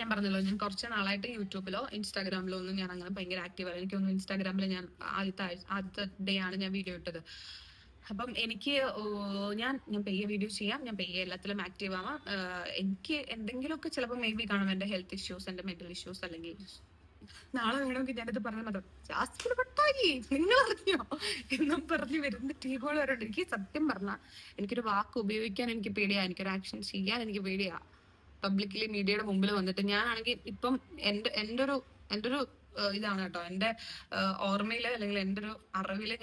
ഞാൻ പറഞ്ഞല്ലോ, ഞാൻ കുറച്ച് നാളായിട്ട് യൂട്യൂബിലോ ഇൻസ്റ്റാഗ്രാമിലോ ഒന്നും ഞാൻ അങ്ങനെ ഭയങ്കര ആക്റ്റീവ് അല്ല. എനിക്കൊന്നും ഇൻസ്റ്റാഗ്രാമിൽ ഞാൻ ആദ്യത്തെ ഡേ ആണ് ഞാൻ വീഡിയോ ഇട്ടത്. അപ്പം എനിക്ക് ഞാൻ പെയ്യെ വീഡിയോ ചെയ്യാം, ഞാൻ പെയ്യെ എല്ലാത്തിലും ആക്റ്റീവ് ആവാം. എനിക്ക് എന്തെങ്കിലുമൊക്കെ ചിലപ്പോൾ മേ ബി കാണും, എന്റെ ഹെൽത്ത് ഇഷ്യൂസ്, എന്റെ മെന്റൽ ഇഷ്യൂസ്, അല്ലെങ്കിൽ നാളെ വേണമെങ്കിൽ ഞാനത് പറഞ്ഞ മതം ജാസ്മിന് പട്ടായി നിങ്ങൾ അറിഞ്ഞോ എന്നും പറഞ്ഞു വരുന്ന ടീമുകളവരുണ്ട്. എനിക്ക് സത്യം പറഞ്ഞാൽ എനിക്കൊരു വാക്ക് ഉപയോഗിക്കാൻ എനിക്ക് പേടിയാ, എനിക്കൊരു ആക്ഷൻ ചെയ്യാൻ എനിക്ക് പേടിയാ. പബ്ലിക്കലി മീഡിയയുടെ മുമ്പിൽ വന്നിട്ട് ഞാനാണെങ്കിൽ ഇപ്പം എൻ്റെ ഒരു ഇതാണ് കേട്ടോ, എൻ്റെ ഓർമ്മയില് അല്ലെങ്കിൽ എൻ്റെ ഒരു അറിവില്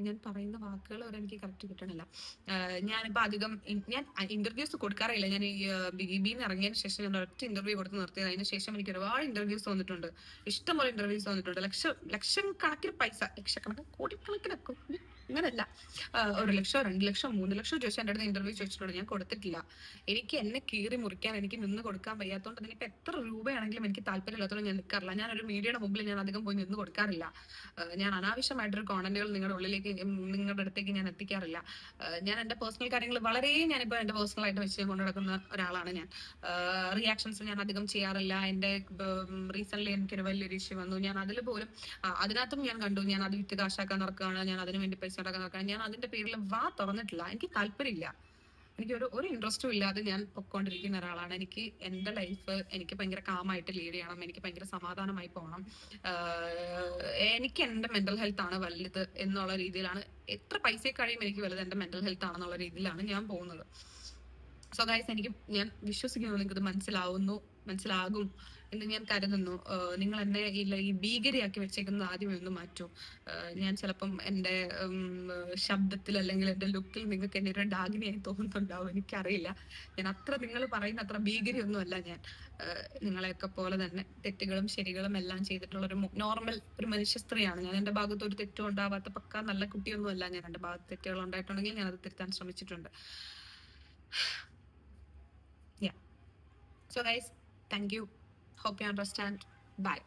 ഞാൻ പറയുന്ന വാക്കുകൾ വരെ എനിക്ക് കറക്റ്റ് കിട്ടണില്ല. ഞാനിപ്പോ അധികം ഞാൻ ഇന്റർവ്യൂസ് കൊടുക്കാറില്ല. ഞാൻ ഈ BBന്ന് ഇറങ്ങിയതിന് ശേഷം ഞാൻ ഒറ്റ ഇന്റർവ്യൂ കൊടുത്ത് നിർത്തിയത്. അതിന് ശേഷം എനിക്ക് ഒരുപാട് ഇന്റർവ്യൂസ് വന്നിട്ടുണ്ട്, ഇഷ്ടംപോലെ ഇന്റർവ്യൂസ് വന്നിട്ടുണ്ട്. ലക്ഷം കണക്കിന് പൈസ, ലക്ഷക്കണക്കിന് കോടിക്കണക്കിനൊക്കെ അങ്ങനല്ല, 1 ലക്ഷം 2 ലക്ഷം 3 ലക്ഷം ചോദിച്ചാൽ എൻ്റെ അടുത്ത് ഇന്റർവ്യൂ ചോദിച്ചിട്ടുണ്ട്, ഞാൻ കൊടുത്തിട്ടില്ല. എനിക്ക് എന്നെ കീറി മുറിക്കാൻ എനിക്ക് നിന്ന് കൊടുക്കാൻ വയ്യാത്തതുകൊണ്ട് അതിനിപ്പോ എത്ര രൂപയാണെങ്കിലും എനിക്ക് താല്പര്യമില്ലാത്തതുകൊണ്ട് ഞാൻ നിൽക്കാറില്ല. ഞാനൊരു മീഡിയയുടെ മുമ്പിൽ ഞാൻ അധികം പോയി നിന്ന് കൊടുക്കാറില്ല. ഞാൻ അനാവശ്യമായിട്ടൊരു കോണ്ടന്റുകൾ നിങ്ങളുടെ അടുത്തേക്ക് ഞാൻ എത്തിക്കാറില്ല. ഞാൻ എന്റെ പേഴ്സണൽ കാര്യങ്ങൾ ഞാനിപ്പോ എന്റെ പേഴ്സണൽ ആയിട്ട് വെച്ച് കൊണ്ടു നടക്കുന്ന ഒരാളാണ് ഞാൻ. റിയാക്ഷൻസ് ഞാൻ അധികം ചെയ്യാറില്ല. എന്റെ റീസെന്റ് എനിക്കൊരു വലിയൊരു ഇഷ്യൂ വന്നു, ഞാൻ അതിൽ പോലും അതിനകത്തും ഞാൻ കണ്ടു, ഞാൻ അത് വിറ്റ് കാശാക്കാൻ നടക്കുകയാണ്, ഞാൻ അതിനു വേണ്ടി പൈസ ഉണ്ടാക്കാൻ നടക്കുകയാണ്. ഞാൻ അതിന്റെ പേരിൽ തുറന്നിട്ടില്ല. എനിക്ക് താല്പര്യമില്ല, എനിക്ക് ഒരു ഇൻട്രസ്റ്റും ഇല്ലാതെ ഞാൻ പൊക്കോണ്ടിരിക്കുന്ന ഒരാളാണ്. എനിക്ക് എന്റെ ലൈഫ് എനിക്ക് ഭയങ്കര കാമായിട്ട് ലീഡ് ചെയ്യണം, എനിക്ക് ഭയങ്കര സമാധാനമായി പോകണം. എനിക്ക് എന്റെ മെന്റൽ ഹെൽത്ത് ആണ് വലുത് എന്നുള്ള രീതിയിലാണ്, എത്ര പൈസയെക്കാളും എനിക്ക് വലുത് എന്റെ മെന്റൽ ഹെൽത്ത് ആണെന്നുള്ള രീതിയിലാണ് ഞാൻ പോകുന്നത്. സോ ഗൈസ്, ഞാൻ വിശ്വസിക്കുന്നു നിങ്ങൾക്ക് ഇത് മനസ്സിലാകും എന്ന് ഞാൻ കരുതുന്നു. നിങ്ങൾ എന്നെ ഈ ഭീകരയാക്കി വെച്ചേക്കുന്നത് ആദ്യമേ ഒന്ന് മാറ്റൂ. ഞാൻ ചിലപ്പം എൻ്റെ ശബ്ദത്തിൽ അല്ലെങ്കിൽ എൻ്റെ ലുക്കിൽ നിങ്ങൾക്ക് എന്നെ ഒരു ഡാഗിനിയായി തോന്നുന്നുണ്ടാവും, എനിക്കറിയില്ല. ഞാൻ അത്ര നിങ്ങൾ പറയുന്ന അത്ര ഭീകരയൊന്നും അല്ല ഞാൻ. നിങ്ങളെയൊക്കെ പോലെ തന്നെ തെറ്റുകളും ശരികളും എല്ലാം ചെയ്തിട്ടുള്ള ഒരു നോർമൽ ഒരു മനുഷ്യ സ്ത്രീയാണ് ഞാൻ. എൻ്റെ ഭാഗത്ത് ഒരു തെറ്റും ഉണ്ടാവാത്ത പക്ക നല്ല കുട്ടിയൊന്നും അല്ല ഞാൻ. എൻ്റെ ഭാഗത്ത് തെറ്റുകൾ ഉണ്ടായിട്ടുണ്ടെങ്കിൽ ഞാൻ അത് തിരുത്താൻ ശ്രമിച്ചിട്ടുണ്ട്. Yeah. So guys, thank you. Hope you understand. Bye.